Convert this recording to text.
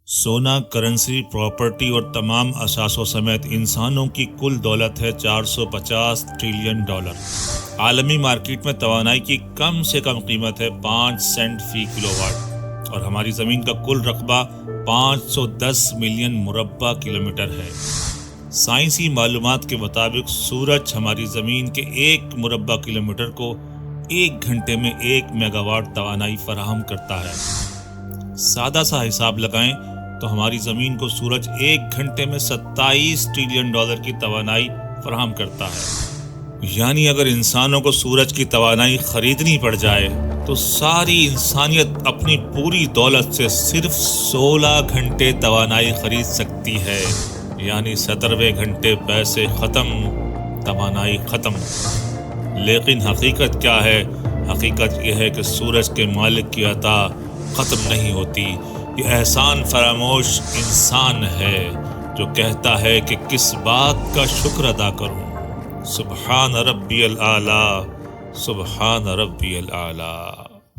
سونا، currency, property اور تمام اثاثوں سمیت انسانوں کی کل دولت ہے $450 ٹریلین۔ عالمی مارکیٹ میں توانائی کی کم سے کم قیمت ہے 5 سینٹ فی کلو واٹ، اور ہماری زمین کا کل رقبہ 510 ملین مربع کلومیٹر ہے۔ سائنسی معلومات کے مطابق سورج ہماری زمین کے 1 مربع کلومیٹر کو 1 گھنٹے میں 1 میگا واٹ توانائی فراہم کرتا ہے۔ سادہ سا حساب لگائیں تو ہماری زمین کو سورج 1 گھنٹے میں $27 ٹریلین کی توانائی فراہم کرتا ہے۔ یعنی اگر انسانوں کو سورج کی توانائی خریدنی پڑ جائے تو ساری انسانیت اپنی پوری دولت سے صرف 16 گھنٹے توانائی خرید سکتی ہے، یعنی 17ویں گھنٹے پیسے ختم، توانائی ختم۔ لیکن حقیقت کیا ہے؟ حقیقت یہ ہے کہ سورج کے مالک کی عطا ختم نہیں ہوتی۔ یہ احسان فراموش انسان ہے جو کہتا ہے کہ کس بات کا شکر ادا کروں۔ سبحان ربی الاعلیٰ، سبحان ربی الاعلیٰ۔